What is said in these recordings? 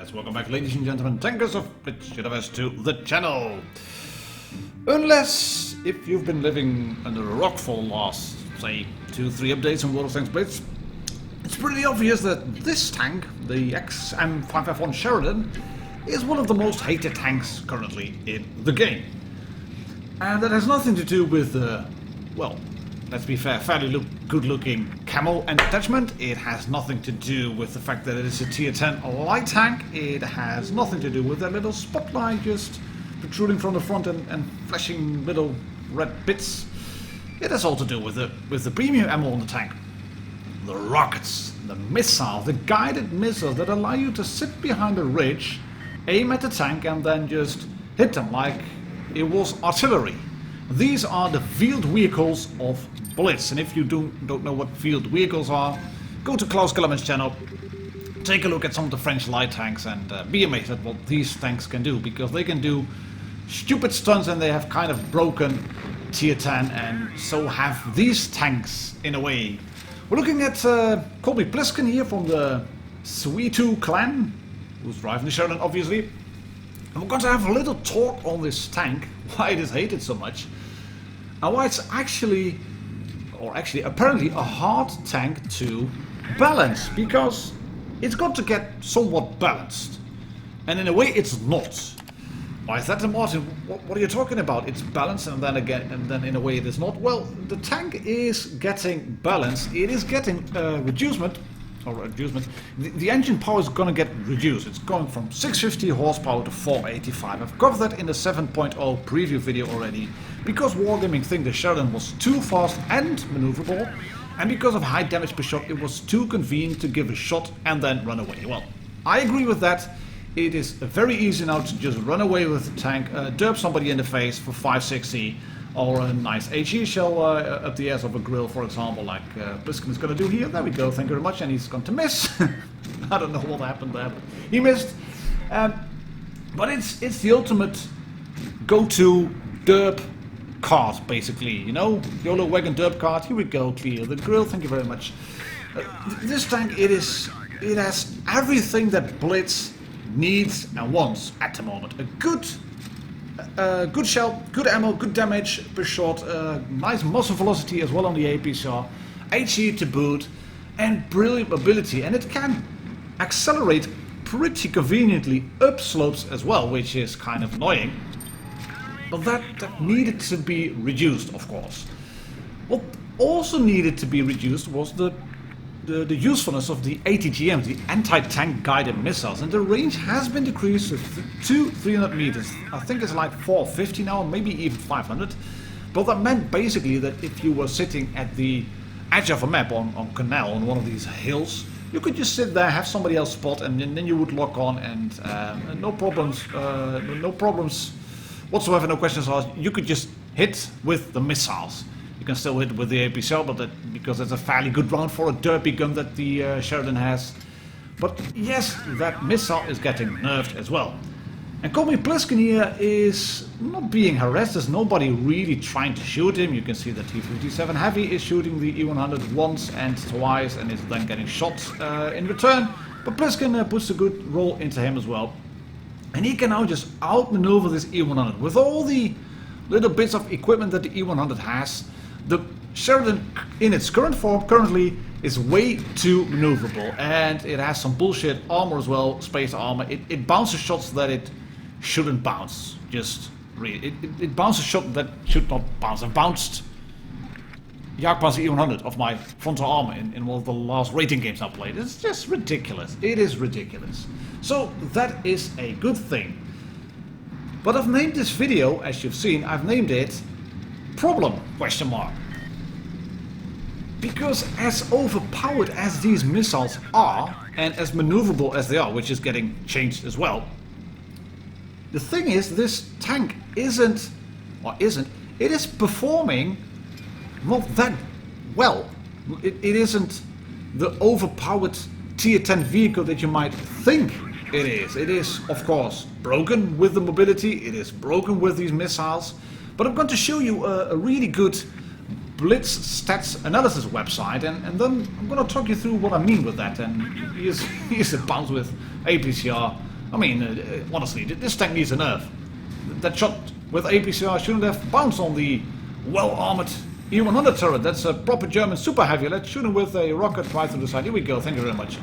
Yes, welcome back, ladies and gentlemen, tankers of Blitz to the channel. Unless if you've been living under a rock for the last, say, 2-3 updates on World of Tanks Blitz, it's pretty obvious that this tank, the M551 Sheridan, is one of the most hated tanks currently in the game. And that has nothing to do with, well, let's be fair, fairly good-looking camo and attachment. It has nothing to do with the fact that it is a tier 10 light tank. It has nothing to do with that little spotlight just protruding from the front and flashing little red bits. It has all to do with the premium ammo on the tank. The rockets, the missiles, the guided missiles that allow you to sit behind a ridge, aim at the tank and then just hit them like it was artillery. These are the field vehicles of Blitz, and if you don't know what field vehicles are, go to Klaus Kellerman's channel, take a look at some of the French light tanks and be amazed at what these tanks can do, because they can do stupid stunts and they have kind of broken tier 10, and so have these tanks in a way. We're looking at Colby Pliskin here from the Sweetu clan, who's driving the Sheridan obviously. And we're going to have a little talk on this tank, why it is hated so much, and why it's actually apparently a hard tank to balance, because it's got to get somewhat balanced. And in a way it's not. Why is that, Martin? What are you talking about? It's balanced and then in a way it is not. Well, the tank is getting balanced. It is getting reducement. The engine power is going to get reduced. It's going from 650 horsepower to 485. I've covered that in the 7.0 preview video already, because Wargaming think the Sheridan was too fast and maneuverable, and because of high damage per shot it was too convenient to give a shot and then run away. Well, I agree with that. It is very easy now to just run away with the tank, derp somebody in the face for 560, or a nice HE shell up the ass of a grill, for example, like Pliskin is going to do here. There we go, thank you very much, and he's going to miss. I don't know what happened there, but he missed. But it's the ultimate go-to derp card, basically, you know? YOLO wagon derp card, here we go, clear the grill, thank you very much. This tank, it has everything that Blitz needs and wants at the moment. A good shell, good ammo, good damage per shot, nice muzzle velocity as well on the APCR, HE to boot, and brilliant mobility. And it can accelerate pretty conveniently up slopes as well, which is kind of annoying. But that needed to be reduced, of course. What also needed to be reduced was the usefulness of the ATGMs, the anti-tank guided missiles, and the range has been decreased to 300 meters. I think it's like 450 now, maybe even 500. But that meant basically that if you were sitting at the edge of a map on canal on one of these hills, you could just sit there, have somebody else spot, and then you would lock on, and no problems whatsoever, no questions asked. You could just hit with the missiles. You can still hit with the APCR, but because it's a fairly good round for a derpy gun that the Sheridan has. But yes, that missile is getting nerfed as well. And Colby Pliskin here is not being harassed. There's nobody really trying to shoot him. You can see that T-57 Heavy is shooting the E100 once and twice and is then getting shot in return. But Pliskin puts a good roll into him as well. And he can now just outmaneuver this E100 with all the little bits of equipment that the E100 has. The Sheridan in its current form currently is way too maneuverable, and it has some bullshit armor as well, space armor. It bounces shots that it shouldn't bounce. Just really, it bounces shots that should not bounce. I've bounced Jagdpanzer E100 of my frontal armor in one of the last rating games I played. It's just ridiculous. It is ridiculous. So that is a good thing. But I've named this video, as you've seen, I've named it Problem ? Because as overpowered as these missiles are, and as maneuverable as they are, which is getting changed as well, the thing is, this tank it is performing not that well. It isn't the overpowered tier 10 vehicle that you might think it is. It is, of course, broken with the mobility, it is broken with these missiles. But I'm going to show you a really good Blitz stats analysis website, and then I'm going to talk you through what I mean with that. And here's a bounce with APCR, I mean, honestly, this tank needs a nerf. That shot with APCR shouldn't have bounced on the well-armored E100 turret. That's a proper German super heavy. Let's shoot him with a rocket right to the side. Here we go, thank you very much.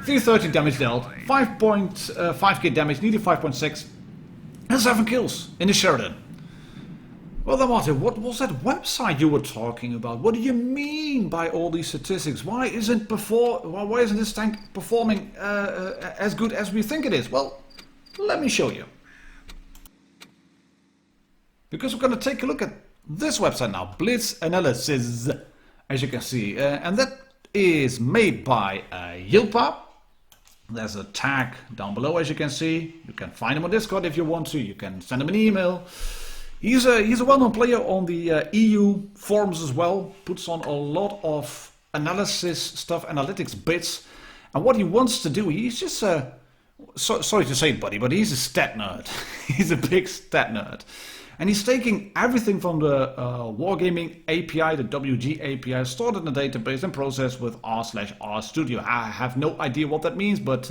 330 damage dealt, 5.5k damage, nearly 5.6, and 7 kills in the Sheridan. Well then, Martin, what was that website you were talking about? What do you mean by all these statistics? Why isn't this tank performing as good as we think it is? Well, let me show you. Because we're going to take a look at this website now, Blitz Analysis, as you can see, and that is made by YourBuild. There's a tag down below, as you can see. You can find him on Discord if you want to. You can send him an email. He's a well-known player on the EU forums as well. Puts on a lot of analysis stuff, analytics bits. And what he wants to do, he's just sorry to say it, buddy, but he's a stat nerd. He's a big stat nerd. And he's taking everything from the Wargaming API, the WG API, stored in a database and processed with r/RStudio. I have no idea what that means, but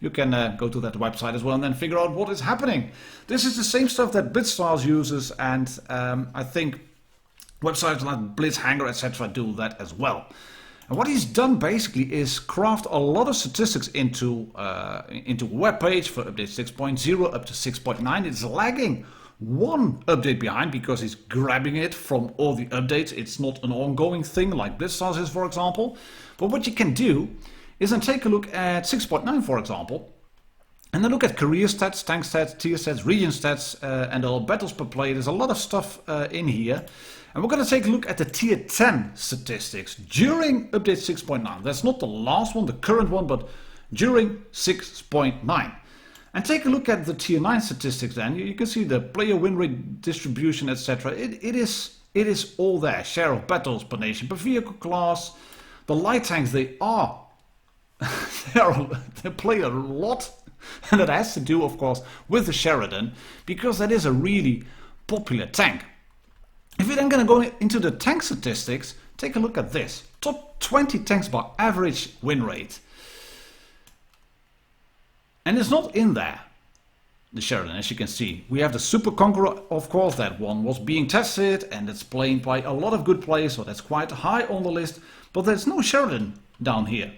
you can go to that website as well and then figure out what is happening. This is the same stuff that BlitzStars uses, and I think websites like Blitzhanger, etc. do that as well. And what he's done basically is craft a lot of statistics into a web page for update 6.0 up to 6.9. It's lagging one update behind because he's grabbing it from all the updates. It's not an ongoing thing like BlitzStars is, for example. But what you can do is then take a look at 6.9, for example, and then look at career stats, tank stats, tier stats, region stats, and all battles per play. There's a lot of stuff in here. And we're going to take a look at the tier 10 statistics during update 6.9. That's not the last one, the current one, but during 6.9. And take a look at the tier 9 statistics then. You can see the player win rate distribution, etc. It is all there. Share of battles per nation, per vehicle class. The light tanks, they play a lot. And that has to do, of course, with the Sheridan, because that is a really popular tank. If you're then going to go into the tank statistics, take a look at this. Top 20 tanks by average win rate. And it's not in there, the Sheridan, as you can see. We have the Super Conqueror, of course. That one was being tested and it's played by a lot of good players, so that's quite high on the list. But there's no Sheridan down here.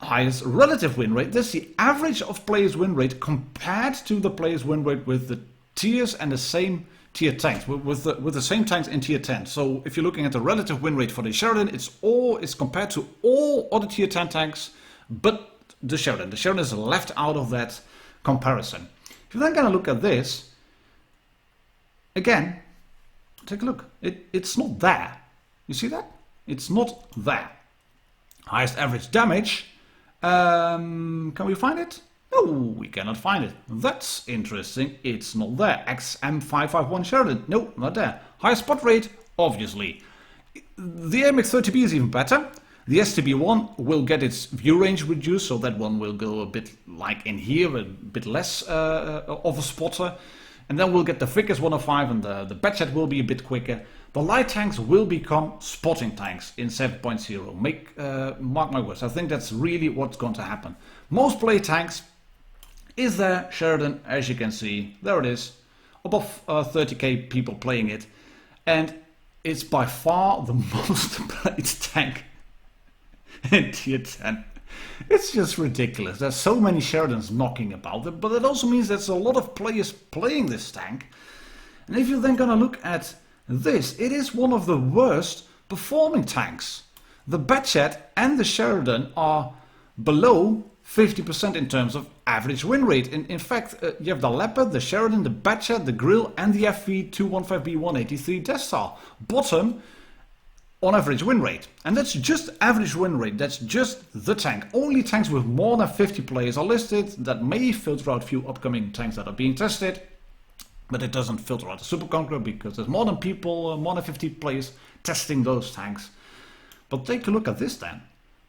Highest relative win rate. That's the average of players' win rate compared to the players' win rate with the tiers and the same tier tanks, with the same tanks in tier 10. So if you're looking at the relative win rate for the Sheridan, it's compared to all other tier 10 tanks, but the Sheridan. The Sheridan is left out of that comparison. If you're then going to look at this, again, take a look. It's not there. You see that? It's not there. Highest average damage. Can we find it? No, we cannot find it. That's interesting. It's not there. XM551 Sheridan. No, not there. Highest spot rate, obviously. The AMX30B is even better. The STB1 will get its view range reduced, so that one will go a bit like in here, a bit less of a spotter. And then we'll get the thickest 105 and the batchet will be a bit quicker. The light tanks will become spotting tanks in 7.0. Mark my words, I think that's really what's going to happen. Most play tanks is there, Sheridan, as you can see. There it is, above 30k people playing it. And it's by far the most played tank in tier 10. It's just ridiculous. There's so many Sheridans knocking about, but it also means there's a lot of players playing this tank. And if you're then going to look at this, it is one of the worst performing tanks. The batchet and the Sheridan are below 50% in terms of average win rate. In fact, you have the Leopard, the Sheridan, the batchet, the Grill, and the FV215B183 Death Star. Bottom on average win rate. And that's just average win rate. That's just the tank. Only tanks with more than 50 players are listed. That may filter out a few upcoming tanks that are being tested. But it doesn't filter out the Super Conqueror because there's more than 50 players testing those tanks. But take a look at this then.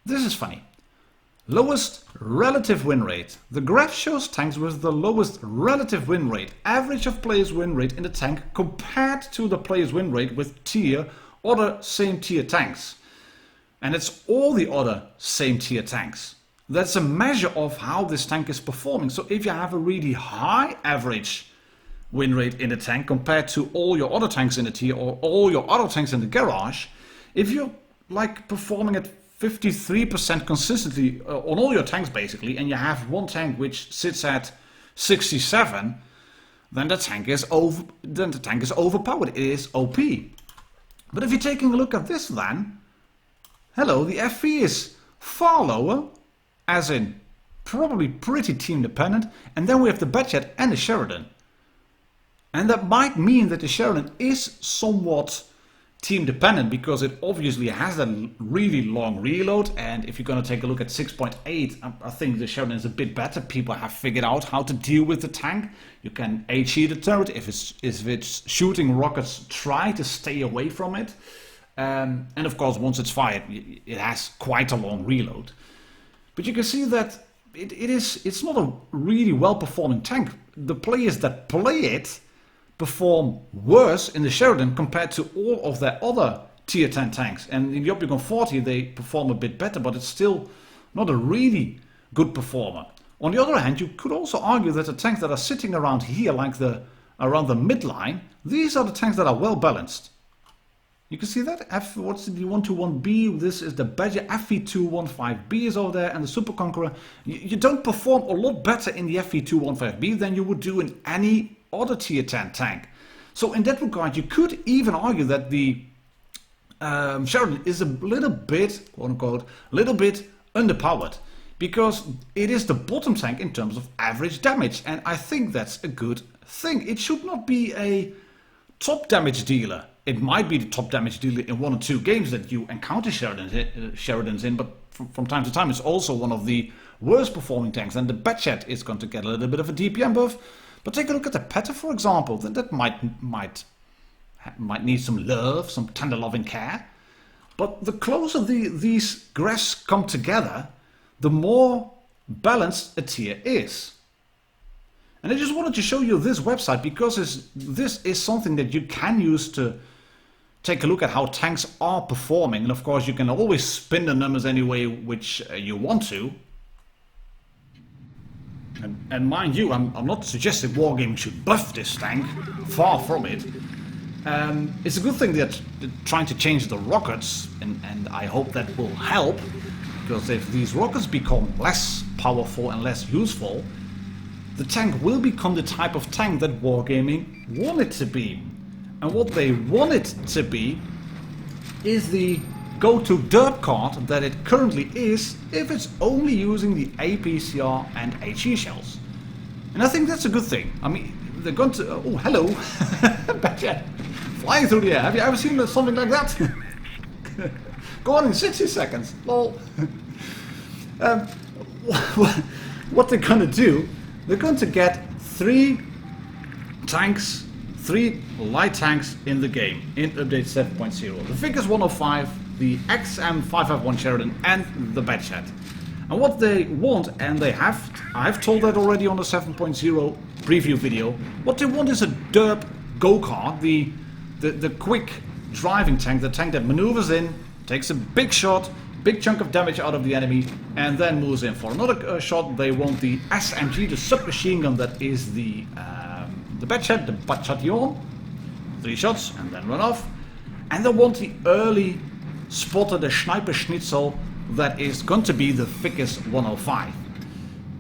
This is funny. Lowest relative win rate. The graph shows tanks with the lowest relative win rate. Average of players' win rate in the tank compared to the players' win rate with other same tier tanks. And it's all the other same tier tanks. that's a measure of how this tank is performing. So if you have a really high average win rate in the tank compared to all your other tanks in the tier or all your other tanks in the garage, if you're like performing at 53% consistently on all your tanks basically, and you have one tank which sits at 67, then the tank is overpowered. It is OP. But if you're taking a look at this, then hello, the FV is far lower, as in probably pretty team dependent, and then we have the Badget and the Sheridan. And that might mean that the Sheridan is somewhat team dependent because it obviously has a really long reload, and if you're going to take a look at 6.8, I think the Sheridan is a bit better. People have figured out how to deal with the tank. You can HE the turret. If it's shooting rockets, try to stay away from it. And of course, once it's fired, it has quite a long reload. But you can see that it's not a really well-performing tank. The players that play it perform worse in the Sheridan compared to all of their other tier 10 tanks. And in the Opticon 40 they perform a bit better, but it's still not a really good performer. On the other hand, you could also argue that the tanks that are sitting around here, like around the midline, these are the tanks that are well balanced. You can see that. What's the 121B? This is the Badger. FV215B is over there, and the Super Conqueror. You don't perform a lot better in the FV215B than you would do in any other tier 10 tank. So in that regard, you could even argue that the Sheridan is a little bit, quote unquote, little bit underpowered, because it is the bottom tank in terms of average damage, and I think that's a good thing. It should not be a top damage dealer. It might be the top damage dealer in 1 or 2 games that you encounter Sheridans in, but from time to time it's also one of the worst performing tanks, and the Badget is going to get a little bit of a DPM buff. But take a look at the Peta, for example. That might need some love, some tender loving care. But the closer these graphs come together, the more balanced a tier is. And I just wanted to show you this website because this is something that you can use to take a look at how tanks are performing. And of course you can always spin the numbers any way which you want to. And mind you, I'm not suggesting Wargaming should buff this tank, far from it. It's a good thing that they're trying to change the rockets, and I hope that will help, because if these rockets become less powerful and less useful, the tank will become the type of tank that Wargaming want it to be. And what they want it to be is the go-to derp card that it currently is if it's only using the APCR and HE shells. And I think that's a good thing. I mean, they're going to... oh, hello! Badger! Flying through the air. Have you ever seen something like that? Gone in 60 seconds. Lol. What they're going to do, they're going to get 3 tanks, 3 light tanks in the game in update 7.0. The Vickers 105, the XM551 Sheridan, and the Badget. And what they want, and I've told that already on the 7.0 preview video, what they want is a derp go-kart, the quick driving tank, the tank that maneuvers in, takes a big shot, big chunk of damage out of the enemy, and then moves in for another shot. They want the SMG, the submachine gun that is the Badget, the Bachation, 3 shots and then run off. And they want the early spotter, the Sniper Schnitzel, that is going to be the Vickers 105.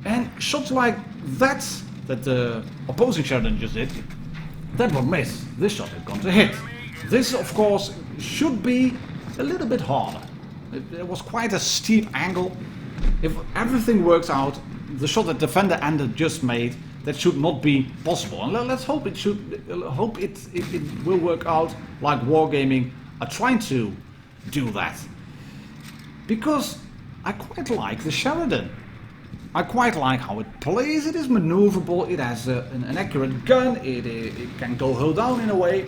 And shots like that the opposing Sheridan just did, that will miss. This shot is going to hit. This, of course, should be a little bit harder. It was quite a steep angle. If everything works out, the shot that Defender Ender just made, that should not be possible. And let's hope it will work out like Wargaming are trying to do that. Because I quite like the Sheridan. I quite like how it plays. It is maneuverable. It has an accurate gun. It can go hull down in a way.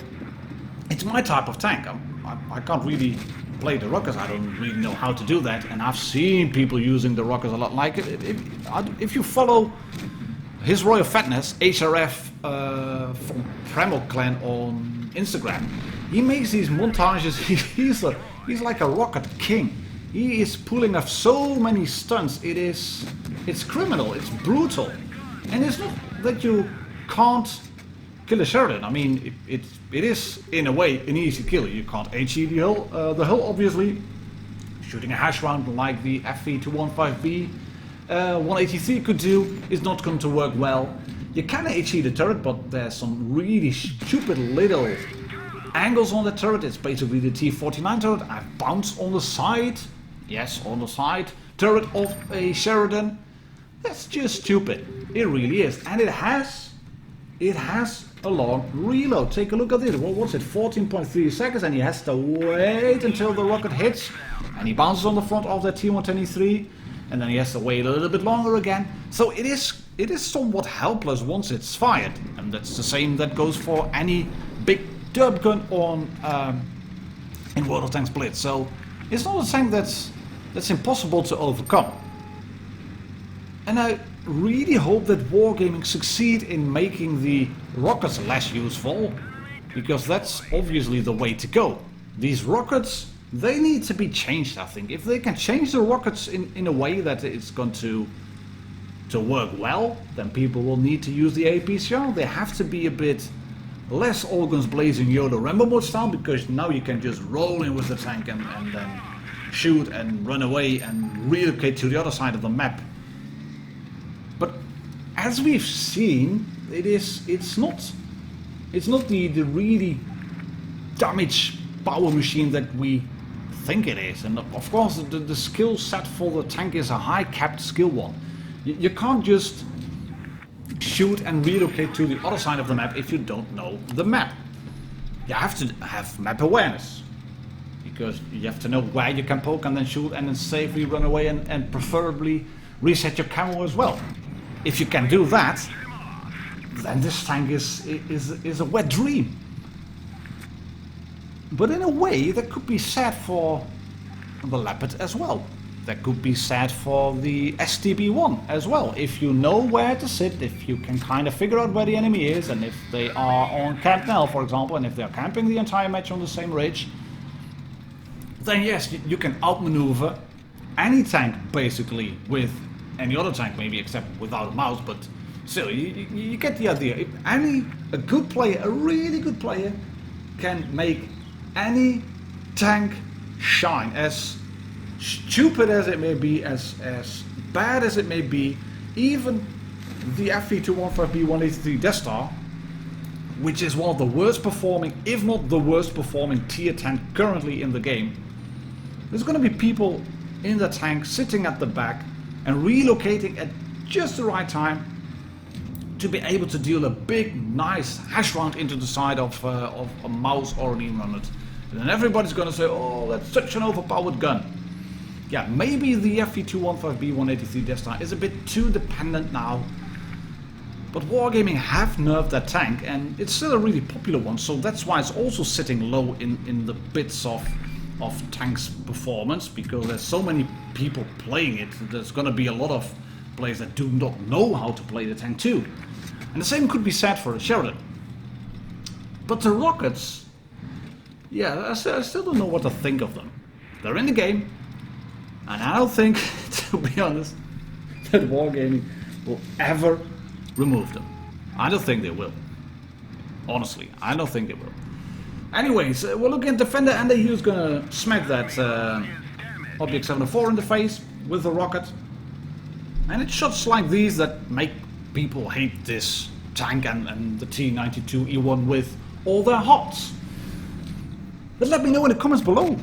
It's my type of tank. I can't really play the rockets. I don't really know how to do that. And I've seen people using the rockets a lot. Like if you follow His Royal Fatness, HRF from Primal Clan on Instagram, he makes these montages. He's like a rocket king. He is pulling off so many stunts. It's criminal, it's brutal. And it's not that you can't kill a Sheridan. I mean, it is in a way an easy kill. You can't HE the hull obviously. Shooting a hash round like the FV215B 183 could do is not going to work well. You can HE the turret, but there's some really stupid little angles on the turret. It's basically the T49 turret. I bounce on the side. Yes, on the side. Turret of a Sheridan. That's just stupid. It really is. And it has a long reload. Take a look at this. Well, what's it? 14.3 seconds, and he has to wait until the rocket hits. And he bounces on the front of that T123. And then he has to wait a little bit longer again. So it is somewhat helpless once it's fired. And that's the same that goes for any big derp gun on in World of Tanks Blitz. So it's not a tank that's impossible to overcome. And I really hope that Wargaming succeed in making the rockets less useful, because that's obviously the way to go. These rockets, they need to be changed, I think. If they can change the rockets in a way that it's going to work well, then people will need to use the APCR. They have to be a bit less all guns blazing Yoda Rambo mode style, because now you can just roll in with the tank and then shoot and run away and relocate to the other side of the map. But as we've seen, it's not the really damage power machine that we think it is. And of course the skill set for the tank is a high capped skill one. You can't just shoot and relocate to the other side of the map if you don't know the map. You have to have map awareness, because you have to know where you can poke and then shoot and then safely run away and preferably reset your camo as well. If you can do that, then this tank is a wet dream. But in a way, that could be said for the Leopard as well. That could be said for the STB-1 as well. If you know where to sit, if you can kind of figure out where the enemy is, and if they are on Camp Nell, for example, and if they're camping the entire match on the same ridge, then yes, you can outmaneuver any tank basically with any other tank, maybe except without a mouse, but still, you get the idea. If a good player, a really good player, can make any tank shine, as stupid as it may be, as bad as it may be, even the FV215B 183 Death Star, which is one of the worst performing, if not the worst performing tier tank currently in the game, there's going to be people in the tank sitting at the back and relocating at just the right time to be able to deal a big, nice hash round into the side of a mouse or an E-Runner. And then everybody's going to say, oh, that's such an overpowered gun. Yeah, maybe the FV215B 183 Death Star is a bit too dependent now. But Wargaming have nerfed that tank, and it's still a really popular one, so that's why it's also sitting low in the bits of tank's performance, because there's so many people playing it. There's going to be a lot of players that do not know how to play the tank too. And the same could be said for a Sheridan. But the rockets, yeah, I still don't know what to think of them. They're in the game, and I don't think, to be honest, that Wargaming will ever remove them. I don't think they will. Honestly, I don't think they will. Anyways, we're looking at Defender, and he's gonna smack that Object 704 in the face with the rocket. And it's shots like these that make people hate this tank and the T92E1 with all their hearts. But let me know in the comments below.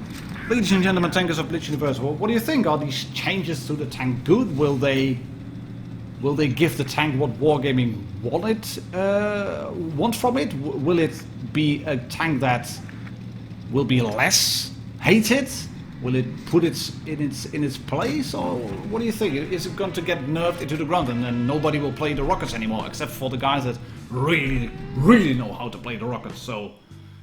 Ladies and gentlemen, tankers of Blitz Universe, what do you think? Are these changes to the tank good? Will they give the tank what Wargaming want from it? Will it be a tank that will be less hated? Will it put it in its place, or what do you think? Is it going to get nerfed into the ground and then nobody will play the rockets anymore, except for the guys that really, really know how to play the rockets? So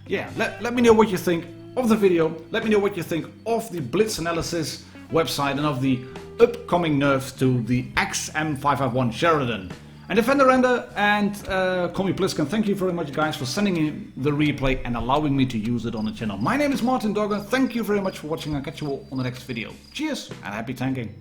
yeah, let me know what you think of the video. Let me know what you think of the Blitz analysis website and of the upcoming nerfs to the XM551 Sheridan. And Defender Render and Call Me Pliskin, thank you very much guys for sending in the replay and allowing me to use it on the channel. My name is Martin Dogger, thank you very much for watching. I'll catch you all on the next video. Cheers and happy tanking.